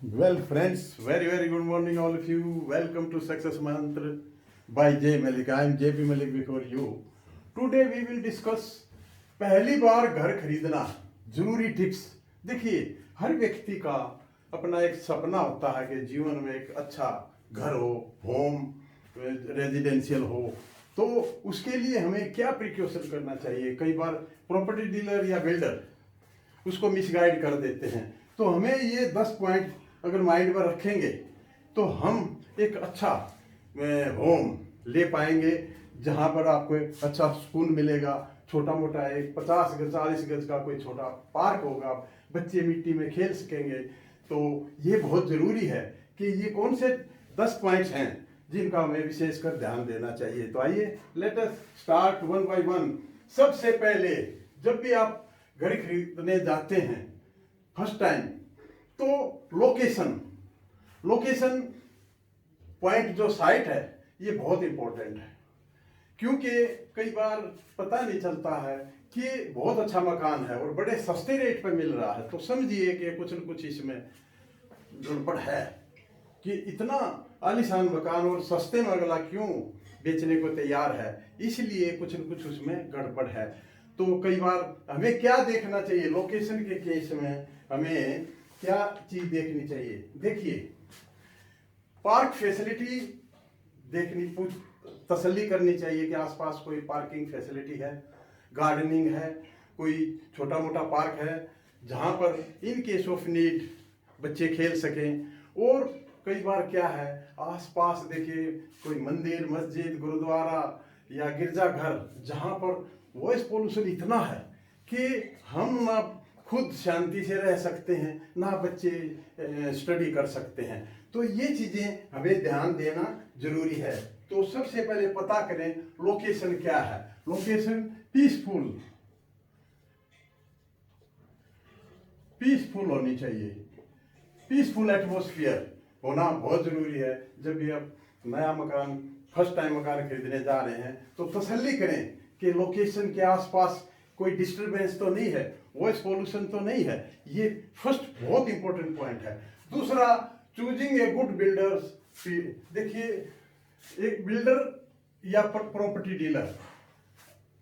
Well, friends, very good morning, all of you. Welcome to Success Mantra by J Malik. I am JP Malik before you. Today we will discuss पहली बार घर खरीदना जरूरी tips. देखिए, हर व्यक्ति का अपना एक सपना होता है कि जीवन में एक अच्छा घर हो, होम रेजिडेंशियल हो। तो उसके लिए हमें क्या प्रिकॉशन करना चाहिए? कई बार प्रॉपर्टी डीलर या बिल्डर उसको मिसगाइड कर देते हैं। तो हमें ये 10 पॉइंट अगर माइंड में रखेंगे तो हम एक अच्छा होम ले पाएंगे, जहाँ पर आपको एक अच्छा सुकून मिलेगा। छोटा मोटा एक 50 गज 40 गज का कोई छोटा पार्क होगा, बच्चे मिट्टी में खेल सकेंगे। तो ये बहुत ज़रूरी है कि ये कौन से 10 पॉइंट्स हैं जिनका हमें विशेषकर ध्यान देना चाहिए। तो आइए let us start one by one. सबसे पहले, जब भी आप घर खरीदने जाते हैं फर्स्ट टाइम, तो लोकेशन पॉइंट जो साइट है ये बहुत इंपॉर्टेंट है। क्योंकि कई बार पता नहीं चलता है कि बहुत अच्छा मकान है और बड़े सस्ते रेट पर मिल रहा है, तो समझिए कि कुछ न कुछ इसमें गड़बड़ है कि इतना आलीशान मकान और सस्ते में अगला क्यों बेचने को तैयार है। इसलिए कुछ न कुछ उसमें गड़बड़ है। तो कई बार हमें क्या देखना चाहिए लोकेशन के केस में, हमें क्या चीज देखनी चाहिए? देखिए, पार्क फैसिलिटी देखनी, तसल्ली करनी चाहिए कि आसपास कोई पार्किंग फैसिलिटी है, गार्डनिंग है, कोई छोटा मोटा पार्क है जहाँ पर इन केस ऑफ नीड बच्चे खेल सकें। और कई बार क्या है, आसपास देखिए कोई मंदिर, मस्जिद, गुरुद्वारा या गिरजाघर, जहाँ पर वॉइस पोल्यूशन इतना है कि हम ना खुद शांति से रह सकते हैं ना बच्चे स्टडी कर सकते हैं। तो ये चीज़ें हमें ध्यान देना जरूरी है। तो सबसे पहले पता करें लोकेशन क्या है। लोकेशन पीसफुल होनी चाहिए। पीसफुल एटमोसफियर होना बहुत ज़रूरी है। जब भी आप नया मकान, फर्स्ट टाइम मकान खरीदने जा रहे हैं, तो तसल्ली करें कि लोकेशन के आसपास कोई डिस्टरबेंस तो नहीं है, वॉइस पोल्यूशन तो नहीं है। ये फर्स्ट बहुत इंपॉर्टेंट पॉइंट है। दूसरा, चूजिंग ए गुड बिल्डर्स। देखिए, एक बिल्डर या प्रॉपर्टी डीलर,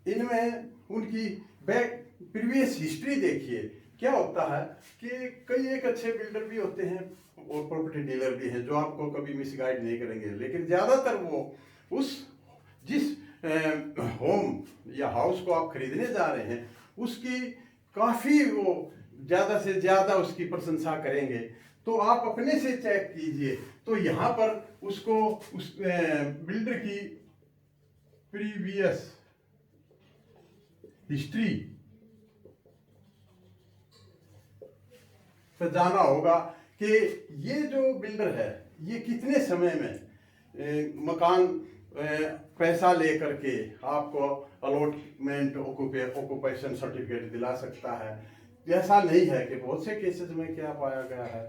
इनमें उनकी बैक प्रीवियस हिस्ट्री देखिए। क्या होता है कि कई एक अच्छे बिल्डर भी होते हैं और प्रॉपर्टी डीलर भी हैं जो आपको कभी मिसगाइड नहीं करेंगे, लेकिन ज़्यादातर वो उस जिस होम या हाउस को आप खरीदने जा रहे हैं उसकी काफ़ी वो ज़्यादा से ज़्यादा उसकी प्रशंसा करेंगे। तो आप अपने से चेक कीजिए। तो यहाँ पर उसको उस बिल्डर की प्रीवियस हिस्ट्री पर जाना होगा कि ये जो बिल्डर है ये कितने समय में मकान पैसा लेकर के आपको अलॉटमेंट ऑक्यूपेशन सर्टिफिकेट दिला सकता है। ऐसा नहीं है कि बहुत से केसेस में क्या पाया गया है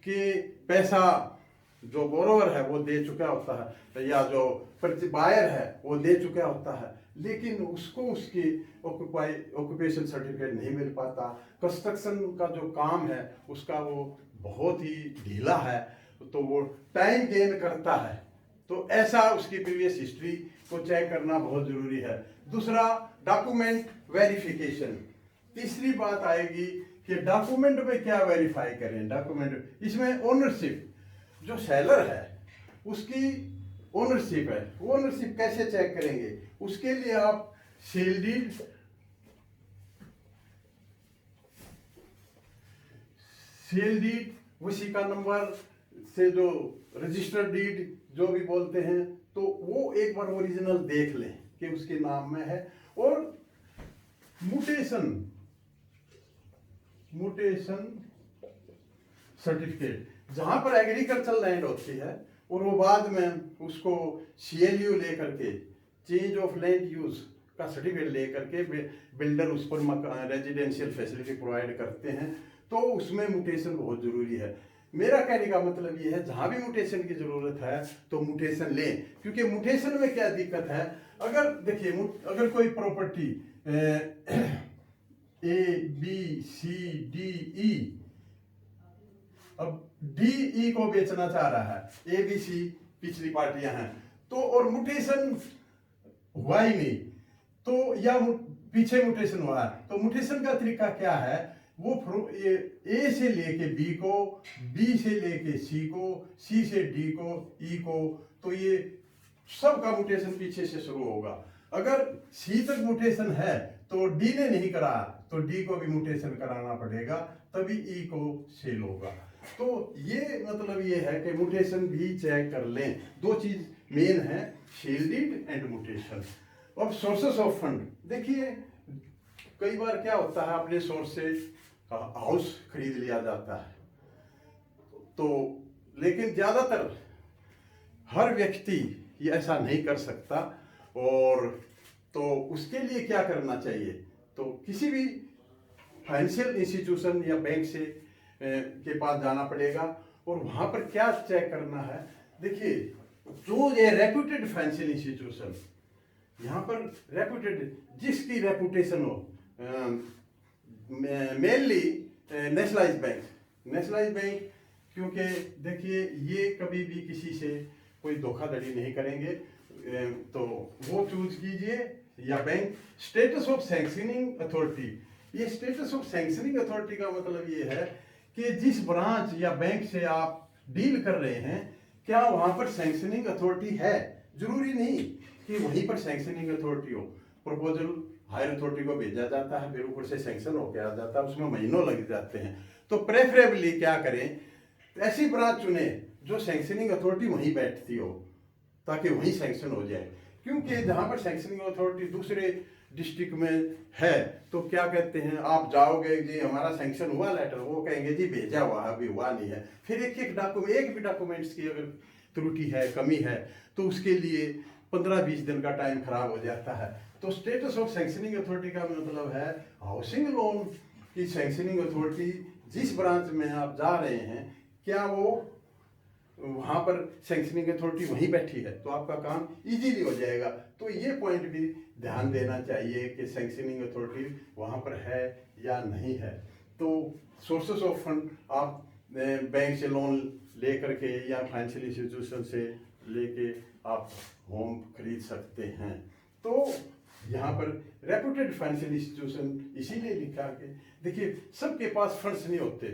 कि पैसा जो बोरोवर है वो दे चुका होता है या जो बायर है वो दे चुका होता है, लेकिन उसको उसकी ऑक्यूपेशन सर्टिफिकेट नहीं मिल पाता। कंस्ट्रक्शन का जो काम है उसका वो बहुत ही ढीला है, तो वो टाइम गेन करता है। तो ऐसा उसकी प्रीवियस हिस्ट्री को चेक करना बहुत जरूरी है। दूसरा, डॉक्यूमेंट वेरिफिकेशन। तीसरी बात आएगी कि डॉक्यूमेंट में क्या वेरीफाई करें। डॉक्यूमेंट इसमें ओनरशिप, जो सेलर है उसकी ओनरशिप है, वो ओनरशिप कैसे चेक करेंगे? उसके लिए आप सेल डीड वसीका नंबर से जो रजिस्टर्ड डीड जो भी बोलते हैं, तो वो एक बार ओरिजिनल देख लें कि उसके नाम में है। और म्यूटेशन सर्टिफिकेट, जहां पर एग्रीकल्चर लैंड होती है और वो बाद में उसको CLU लेकर के, चेंज ऑफ लैंड यूज का सर्टिफिकेट लेकर के बिल्डर उस पर रेजिडेंशियल फैसिलिटी प्रोवाइड करते हैं, तो उसमें म्यूटेशन बहुत जरूरी है। मेरा कहने का मतलब ये है, जहां भी म्यूटेशन की जरूरत है तो म्यूटेशन लें। क्योंकि म्यूटेशन में क्या दिक्कत है, अगर देखिए अगर कोई property A B C D E, अब डी ई को बेचना चाह रहा है, ए बी सी पिछली पार्टियां हैं, तो और म्यूटेशन हुआ ही नहीं, तो या पीछे म्यूटेशन हुआ है, तो म्यूटेशन का तरीका क्या है, वो ये ए से लेके बी को, बी से लेके सी को, सी से डी को, ई को, तो ये सब का म्यूटेशन पीछे से शुरू होगा। अगर सी तक म्यूटेशन है तो डी ने नहीं करा तो डी को भी म्यूटेशन कराना पड़ेगा, तभी ई को सेल होगा। तो ये मतलब ये है कि म्यूटेशन भी चेक कर लें। दो चीज मेन है, शील्डेड एंड म्यूटेशन। अब सोर्सेस ऑफ फंड देखिए, कई बार क्या होता है, अपने सोर्स से हाउस खरीद लिया जाता है, तो लेकिन ज्यादातर हर व्यक्ति ये ऐसा नहीं कर सकता, और तो उसके लिए क्या करना चाहिए, तो किसी भी फाइनेंशियल इंस्टीट्यूशन या बैंक से के पास जाना पड़ेगा, और वहां पर क्या चेक करना है। देखिए, जो ये रेप्यूटेड फाइनेंशियल इंस्टीट्यूशन, यहाँ पर रेप्यूटेड, जिसकी रेपुटेशन हो, मेनली नेशनलाइज बैंक, क्योंकि देखिए ये कभी भी किसी से कोई धोखाधड़ी नहीं करेंगे, तो वो चूज कीजिए, या bank. Status of sanctioning authority, ये स्टेटस ऑफ सैंक्शनिंग अथॉरिटी का मतलब ये है कि जिस ब्रांच या बैंक से आप डील कर रहे हैं, क्या वहां पर सैंक्शनिंग अथॉरिटी है। जरूरी नहीं कि वहीं पर सैंक्शनिंग अथॉरिटी हो, प्रपोजल हायर अथॉरिटी को भेजा जाता है, फिर ऊपर से सैंक्शन होकर आ जाता है, उसमें महीनों लग जाते हैं। तो प्रेफरेबली क्या करें, ऐसी ब्रांच चुने जो सैंक्शनिंग अथॉरिटी वहीं बैठती हो, ताकि वहीं सैंक्शन हो जाए। क्योंकि जहां पर सैंक्शनिंग अथॉरिटी दूसरे डिस्ट्रिक्ट में है, तो क्या कहते हैं, आप जाओगे जी हमारा सैंक्शन हुआ लेटर, वो कहेंगे जी भेजा हुआ है, अभी हुआ नहीं है। फिर एक भी डॉक्यूमेंट्स की अगर त्रुटि है, कमी है, तो उसके लिए 15-20 दिन का टाइम खराब हो जाता है। तो स्टेटस ऑफ सैंक्शनिंग अथॉरिटी का मतलब है हाउसिंग लोन की सैंक्शनिंग अथॉरिटी, जिस ब्रांच में आप जा रहे हैं, क्या वो वहां पर सैंक्शनिंग अथॉरिटी वहीं बैठी है, तो आपका काम इजीली हो जाएगा। तो ये पॉइंट भी ध्यान देना चाहिए कि सैंक्शनिंग अथॉरिटी वहां पर है या नहीं है। तो सोर्सेस ऑफ फंड आप बैंक से लोन ले करके या फाइनेंशियल इंस्टीट्यूशन से लेके आप होम खरीद सकते हैं। तो यहाँ पर रेप्यूटेड फाइनेंशियल इंस्टीट्यूशन इसीलिए लिखा के, देखिए सबके पास फंड्स नहीं होते,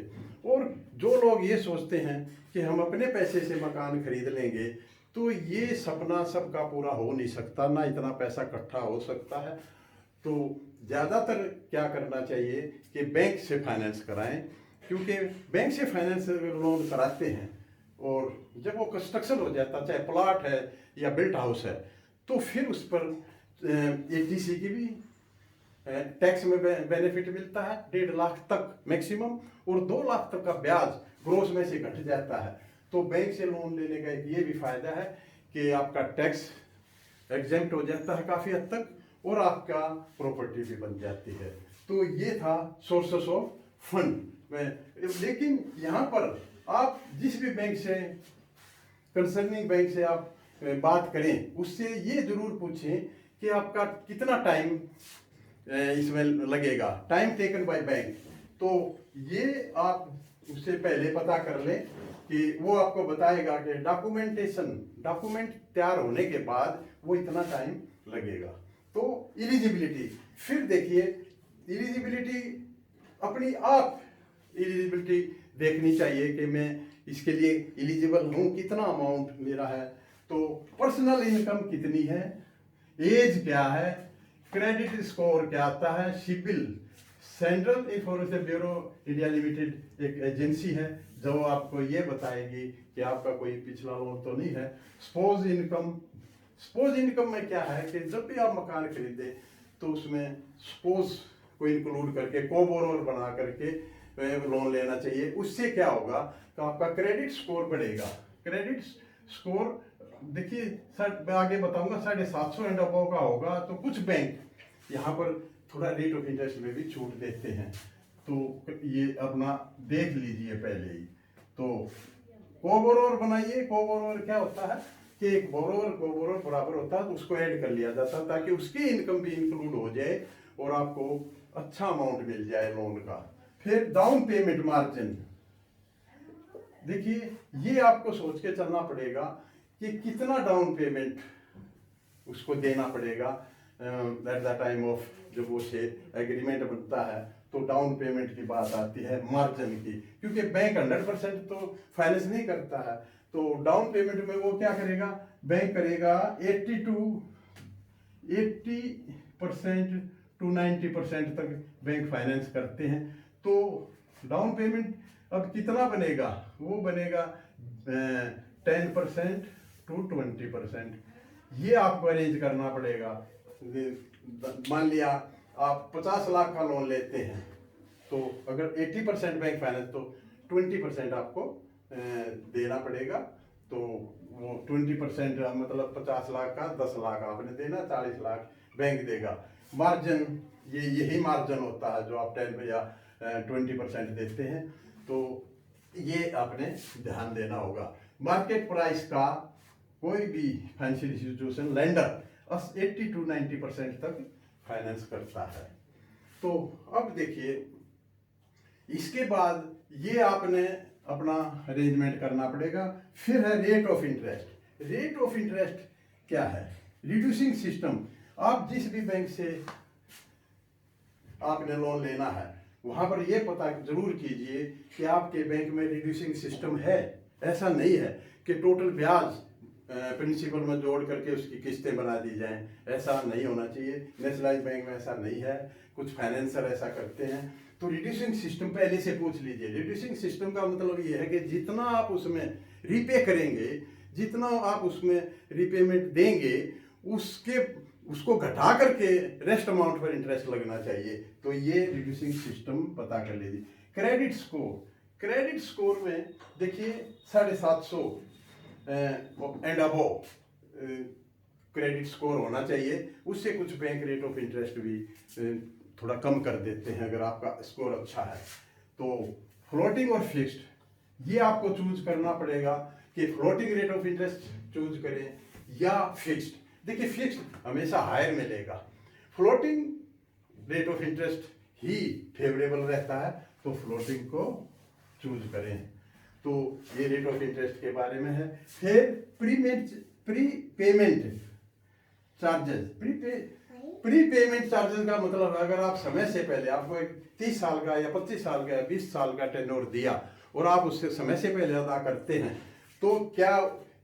और जो लोग ये सोचते हैं कि हम अपने पैसे से मकान खरीद लेंगे, तो ये सपना सबका पूरा हो नहीं सकता, ना इतना पैसा इकट्ठा हो सकता है। तो ज़्यादातर क्या करना चाहिए कि बैंक से फाइनेंस कराएं, क्योंकि बैंक से फाइनेंस लोन कराते हैं, और जब वो कंस्ट्रक्शन हो जाता, चाहे प्लॉट है या बिल्ट हाउस है, तो फिर उस पर ATC की भी टैक्स में बेनिफिट मिलता है 1.5 लाख तक मैक्सिमम, और 2 लाख तक का ब्याज ग्रोस में से घट जाता है। तो बैंक से लोन लेने का एक ये भी फायदा है कि आपका टैक्स एग्जेम्प्ट हो जाता है काफ़ी हद तक, और आपका प्रॉपर्टी भी बन जाती है। तो ये था सोर्सेस ऑफ फंड में। लेकिन यहाँ पर आप जिस भी बैंक से, कंसर्निंग बैंक से आप बात करें, उससे ये जरूर पूछें कि आपका कितना टाइम इसमें लगेगा, टाइम टेकन बाय बैंक। तो ये आप उससे पहले पता कर लें कि वो आपको बताएगा कि डॉक्यूमेंट तैयार होने के बाद वो इतना टाइम लगेगा। तो एलिजिबिलिटी, फिर देखिए एलिजिबिलिटी, अपनी आप एलिजिबिलिटी देखनी चाहिए कि मैं इसके लिए एलिजिबल हूँ, कितना अमाउंट मेरा है, तो पर्सनल इनकम कितनी है, एज क्या है, क्रेडिट स्कोर क्या आता है, CIBIL, central information bureau India limited एक एजेंसी है जो आपको ये बताएगी कि आपका कोई पिछला लोन तो नहीं है। स्पोज इनकम में क्या है कि जब भी आप मकान खरीदे तो उसमें स्पोज को इंक्लूड करके, को बोरोवर बना करके लोन लेना चाहिए। उससे क्या होगा तो आपका क्रेडिट स्कोर बढ़ेगा। क्रेडिट स्कोर देखिए मैं आगे बताऊंगा 750 एंड अबव का होगा, तो कुछ बैंक यहाँ पर थोड़ा रेट ऑफ इंटरेस्ट में भी छूट देते हैं, तो ये अपना देख लीजिए पहले ही। तो को बोरोवर बनाइए। को बोरोवर क्या होता है कि एक बोरोवर बराबर होता है, तो उसको ऐड कर लिया जाता है ताकि उसकी इनकम भी इंक्लूड हो जाए और आपको अच्छा अमाउंट मिल जाए लोन का। फिर डाउन पेमेंट मार्जिन, देखिए ये आपको सोच के चलना पड़ेगा कि कितना डाउन पेमेंट उसको देना पड़ेगा एट द टाइम ऑफ जब वो से एग्रीमेंट बनता है। तो डाउन पेमेंट की बात आती है, मार्जिन की, क्योंकि बैंक 100% तो फाइनेंस नहीं करता है। तो डाउन पेमेंट में वो क्या करेगा, बैंक करेगा 80% टू 90% तक बैंक फाइनेंस करते हैं। तो डाउन पेमेंट अब कितना बनेगा, वो बनेगा 10% टू 20%। ये आपको अरेंज करना पड़ेगा। मान लिया आप 50 लाख का लोन लेते हैं, तो अगर 80% बैंक फाइनेंस तो 20% आपको देना पड़ेगा। तो वो 20% मतलब 50 लाख का 10 लाख आपने देना, 40 लाख बैंक देगा। मार्जिन यही मार्जिन होता है जो आप 10 या 20% देते हैं। तो ये आपने ध्यान देना होगा। मार्केट प्राइस का कोई भी फाइनेंशियल इंस्टीट्यूशन लेंडर 80 टू 90% तक फाइनेंस करता है। तो अब देखिए इसके बाद ये आपने अपना अरेंजमेंट करना पड़ेगा। फिर है rate of interest. Rate of interest क्या है, रिड्यूसिंग सिस्टम। आप जिस भी बैंक से आपने लोन लेना है वहां पर यह पता जरूर कीजिए कि आपके बैंक में रिड्यूसिंग सिस्टम है। ऐसा नहीं है कि टोटल ब्याज प्रिंसिपल में जोड़ करके उसकी किस्तें बना दी जाएं, ऐसा नहीं होना चाहिए। नेशनलाइज बैंक में ऐसा नहीं है, कुछ फाइनेंसर ऐसा करते हैं। तो रिड्यूसिंग सिस्टम पहले से पूछ लीजिए। रिड्यूसिंग सिस्टम का मतलब ये है कि जितना आप उसमें रीपे करेंगे, जितना आप उसमें रिपेमेंट देंगे, उसको घटा करके रेस्ट अमाउंट पर इंटरेस्ट लगना चाहिए। तो ये रिड्यूसिंग सिस्टम पता कर लीजिए। क्रेडिट स्कोर, क्रेडिट स्कोर में देखिए 750 एंड अबव क्रेडिट स्कोर होना चाहिए। उससे कुछ बैंक रेट ऑफ इंटरेस्ट भी थोड़ा कम कर देते हैं अगर आपका स्कोर अच्छा है। तो फ्लोटिंग और फिक्स्ड ये आपको चूज करना पड़ेगा कि floating rate of interest choose करें या फिक्स्ड। देखिए फिक्स्ड हमेशा हायर मिलेगा, floating rate of interest he favourable रहता है, तो फ्लोटिंग को चूज करें। तो ये रेट ऑफ इंटरेस्ट के बारे में है। फिर pre payment charges. Pre payment charges का मतलब अगर आप समय से पहले, आपको एक 30 साल का या 25 साल का या 20 साल का टेन्योर दिया और आप उससे समय से पहले अदा करते हैं, तो क्या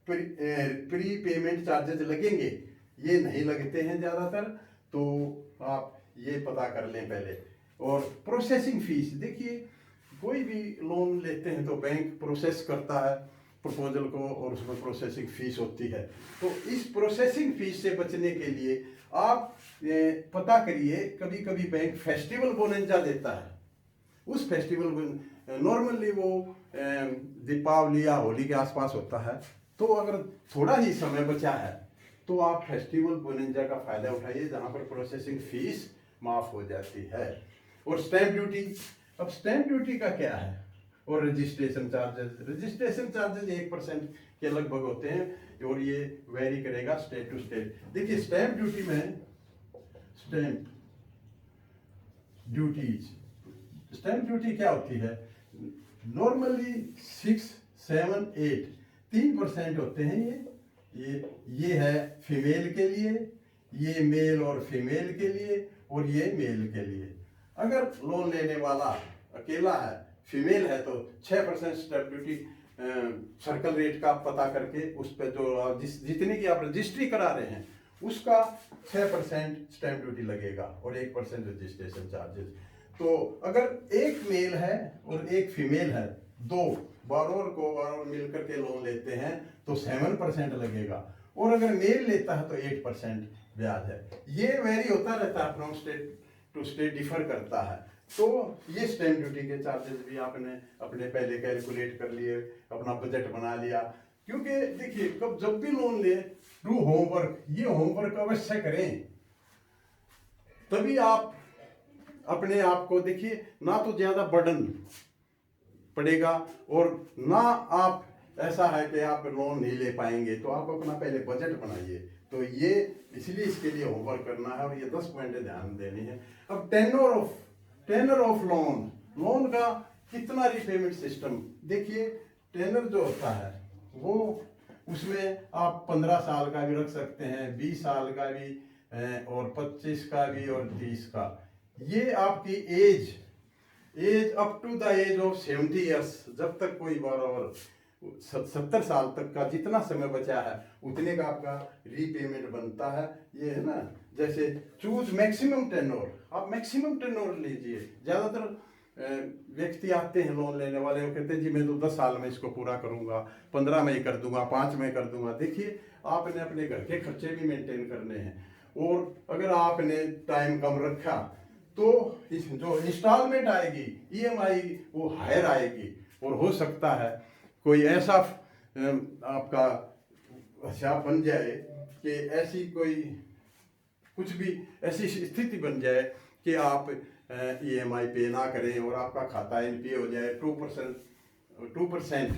प्री पेमेंट चार्जेस लगेंगे? ये नहीं लगते हैं ज़्यादातर। तो आप ये पता कर लें पहले। और प्रोसेसिंग फीस, देखिए कोई भी लोन लेते हैं तो बैंक प्रोसेस करता है प्रपोजल को और उसमें प्रोसेसिंग फीस होती है। तो इस प्रोसेसिंग फीस से बचने के लिए आप पता करिए, कभी कभी बैंक फेस्टिवल बोनंजा देता है। उस फेस्टिवल नॉर्मली वो दीपावली या होली के आसपास होता है। तो अगर थोड़ा ही समय बचा है तो आप फेस्टिवल बोनंजा का फायदा उठाइए, जहां पर प्रोसेसिंग फीस माफ हो जाती है। और स्टैंप ड्यूटी, अब स्टैंप ड्यूटी का क्या है, और रजिस्ट्रेशन चार्जेस। रजिस्ट्रेशन चार्जेस 1% के लगभग होते हैं और ये वेरी करेगा स्टेट टू स्टेट। देखिए स्टैंप ड्यूटी में स्टैंप ड्यूटी क्या होती है, नॉर्मली 6, 7, 8 3% होते हैं। ये है फीमेल के लिए, ये मेल और फीमेल के लिए, और ये मेल के लिए। अगर लोन लेने वाला अकेला है, फीमेल है, तो 6% स्टैंप ड्यूटी सर्कल रेट का पता करके उस पर जो जितने की आप रजिस्ट्री करा रहे हैं उसका 6% स्टैंप ड्यूटी लगेगा और 1% रजिस्ट्रेशन चार्जेस। तो अगर एक मेल है और एक फीमेल है, दो बारोर मिल करके लोन लेते हैं तो 7% लगेगा, और अगर मेल लेता है तो 8% ब्याज है। ये वेरी होता रहता है, from state to state differ करता है। तो ये स्टैंप ड्यूटी के चार्जेस भी आपने अपने पहले कैलकुलेट कर लिए, अपना बजट बना लिया। क्योंकि देखिए जब भी लोन ले, डू होमवर्क, ये होमवर्क अवश्य करें, तभी आप अपने आप को देखिए ना तो ज्यादा बर्डन पड़ेगा और ना आप ऐसा है कि आप लोन नहीं ले पाएंगे। तो आप अपना पहले बजट बनाइए। तो ये इसलिए इसके लिए होमवर्क करना है और ये 10 पॉइंट ध्यान देनी है। अब टेनर ऑफ लोन का कितना रिपेमेंट सिस्टम, देखिए टेनर जो होता है वो उसमें आप 15 साल का भी रख सकते हैं, 20 साल का भी, और 25 का भी और 30 का। ये आपकी age up to the age of 70 years, जब तक कोई बॉरोवर 70 साल तक का जितना समय बचा है उतने का आपका रीपेमेंट बनता है। ये है ना, जैसे चूज मैक्सिमम टेन्योर, आप मैक्सिमम टेन्योर लीजिए। ज़्यादातर व्यक्ति आते हैं लोन लेने वाले, वो कहते हैं जी मैं तो 10 साल में इसको पूरा करूंगा, 15 में ही कर दूंगा, 5 में कर दूंगा। देखिए आपने अपने घर के खर्चे भी मेंटेन करने हैं, और अगर आपने टाइम कम रखा तो जो इंस्टॉलमेंट आएगी, ईएमआई, वो हायर आएगी। और हो सकता है कोई ऐसा आपका हिसाब बन जाए कि ऐसी कोई कुछ भी ऐसी स्थिति बन जाए कि आप ईएमआई पे ना करें और आपका खाता एनपीए हो जाए, 2%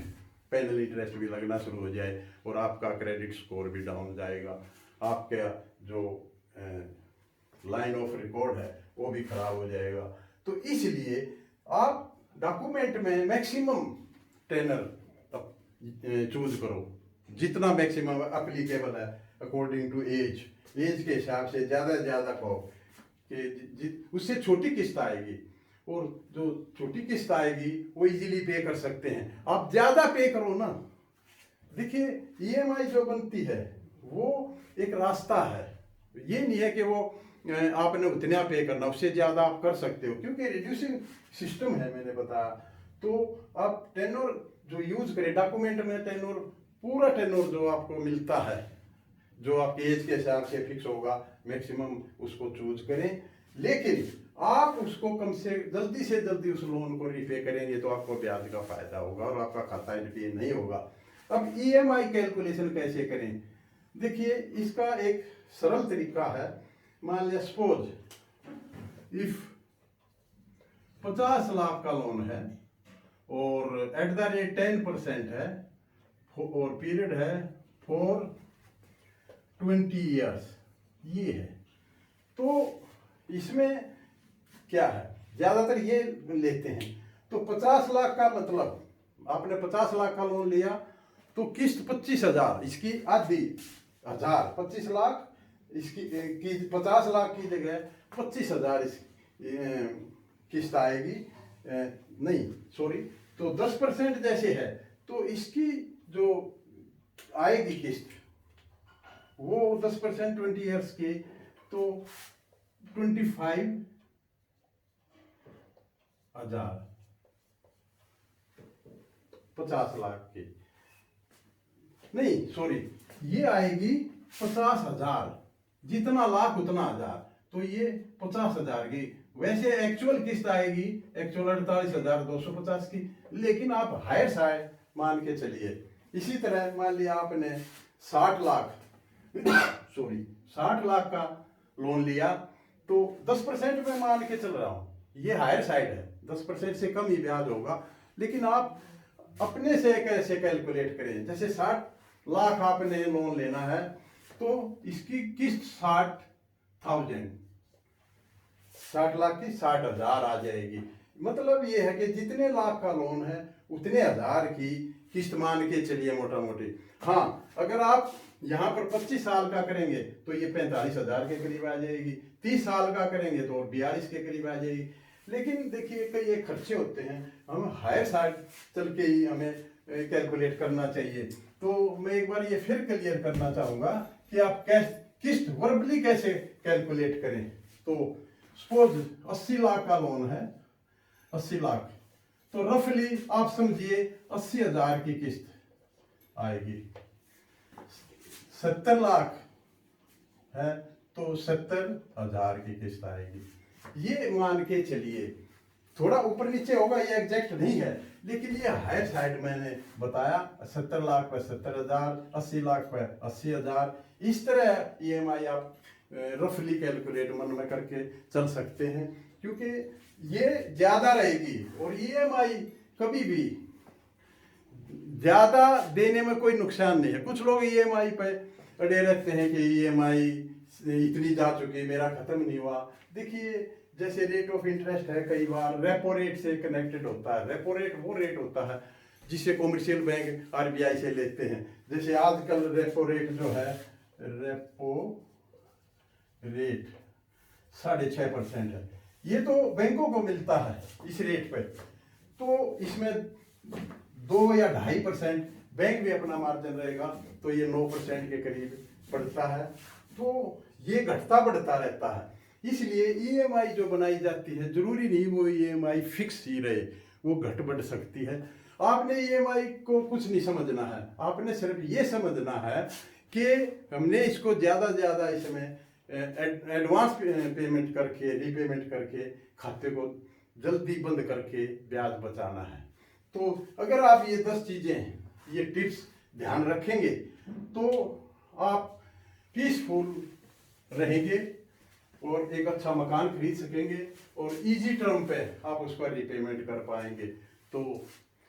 पेनल इंटरेस्ट भी लगना शुरू हो जाए और आपका क्रेडिट स्कोर भी डाउन जाएगा, आपका जो लाइन ऑफ रिकॉर्ड है वो भी खराब हो जाएगा। तो इसलिए आप डॉक्यूमेंट में मैक्सिमम टेनर चूज करो, जितना मैक्सिमम एप्लीकेबल है अकॉर्डिंग टू एज के हिसाब से ज़्यादा से ज़्यादा कहो कि उससे छोटी किस्त आएगी, और जो छोटी किस्त आएगी वो इजीली पे कर सकते हैं। आप ज़्यादा पे करो ना। देखिए ईएमआई जो बनती है वो एक रास्ता है, ये नहीं है कि वो आपने उतना पे करना, उससे ज़्यादा आप कर सकते हो, क्योंकि रिड्यूसिंग सिस्टम है मैंने बताया। तो आप टेनोर जो यूज करें, डॉक्यूमेंट में टेनोर, पूरा टेनोर जो आपको मिलता है, जो आपके एज के हिसाब से फिक्स होगा, मैक्सिमम उसको चूज करें। लेकिन आप उसको कम से जल्दी उस लोन को रीपे करेंगे तो आपको ब्याज का फायदा होगा और आपका खाता एनपीए नहीं होगा। अब ईएमआई कैलकुलेशन कैसे करें? देखिए इसका एक सरल तरीका है। मान लिया सपोज इफ 50 लाख का लोन है और एट द रेट 10% है और पीरियड है फॉर 20 ईयर्स, ये है। तो इसमें क्या है, ज़्यादातर ये लेते हैं। तो 50 लाख का मतलब आपने 50 लाख का लोन लिया तो किस्त 25,000, इसकी आधी 1000, 25 लाख इसकी 50 लाख की जगह 25,000 इस किस्त आएगी। नहीं सॉरी, तो 10% जैसे है तो इसकी जो आएगी किस्त वो 10% 20 ईयर्स की, तो 25,000, हजार 50 लाख की, नहीं सॉरी, ये आएगी 50,000, जितना लाख उतना हजार, तो ये 50,000 की। वैसे एक्चुअल किस्त आएगी एक्चुअल 48,250 की, लेकिन आप हायर साइड मान के चलिए। इसी तरह मान लिया आपने 60 लाख सॉरी 60 लाख का लोन लिया, तो 10% में मान के चल रहा हूं, ये हायर साइड है, 10% से कम ही ब्याज होगा। लेकिन आप अपने से कैसे कैलकुलेट करें, जैसे 60 लाख आपने लोन लेना है तो इसकी किस्त 60 लाख की 60,000 आ जाएगी। मतलब ये है कि जितने लाख का लोन है उतने हजार की किस्त मान के चलिए मोटा मोटी। हाँ, अगर आप यहाँ पर 25 साल का करेंगे तो ये 45,000 के करीब आ जाएगी, 30 साल का करेंगे तो 42 के करीब आ जाएगी। लेकिन देखिए कई एक खर्चे होते हैं, हम हायर साइड चल के ही हमें कैलकुलेट करना चाहिए। तो मैं एक बार ये फिर क्लियर करना चाहूँगा कि आप किस्त वर्बली कैसे कैलकुलेट करें। तो सपोज 80 लाख का लोन है, 80 लाख, तो रफली आप समझिए 80,000 की किस्त आएगी। 70 लाख है तो 70,000 की किस्त आएगी। ये मान के चलिए, थोड़ा ऊपर नीचे होगा, ये एग्जैक्ट नहीं है, लेकिन ये हायर साइड मैंने बताया। 70 लाख पर 70,000, 80 लाख पर 80,000, इस तरह ईएमआई आप रफली कैलकुलेट मन में करके चल सकते हैं, क्योंकि ये ज्यादा रहेगी। और ईएमआई कभी भी ज्यादा देने में कोई नुकसान नहीं है। कुछ लोग ईएमआई पे अड़े रहते हैं कि ईएमआई इतनी जा चुकी, मेरा खत्म नहीं हुआ। देखिए जैसे रेट ऑफ इंटरेस्ट है, कई बार रेपो रेट से कनेक्टेड होता है। रेपो रेट वो रेट होता है जिसे कॉमर्शियल बैंक आरबीआई से लेते हैं। जैसे आजकल रेपो रेट जो है, रेपो रेट 6.5% है, ये तो बैंकों को मिलता है इस रेट पे। तो इसमें 2 या 2.5% बैंक भी अपना मार्जिन रहेगा, तो ये 9% के करीब पड़ता है। तो ये घटता बढ़ता रहता है। इसलिए ईएमआई जो बनाई जाती है, जरूरी नहीं वो ईएमआई फिक्स ही रहे, वो घट बढ़ सकती है। आपने ईएमआई को कुछ नहीं समझना है, आपने सिर्फ ये समझना है कि हमने इसको ज़्यादा ज़्यादा इसमें एडवांस पेमेंट करके, रीपेमेंट करके, खाते को जल्दी बंद करके ब्याज बचाना है। तो अगर आप ये 10 चीज़ें, ये टिप्स ध्यान रखेंगे तो आप पीसफुल रहेंगे और एक अच्छा मकान खरीद सकेंगे और इजी टर्म पे आप उसका रिपेमेंट कर पाएंगे। तो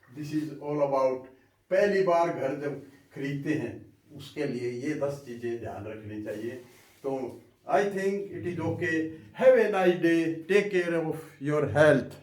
दिस इज ऑल अबाउट, पहली बार घर जब खरीदते हैं उसके लिए ये 10 चीज़ें ध्यान रखनी चाहिए। तो I think it is okay. Have a nice day, take care of your health.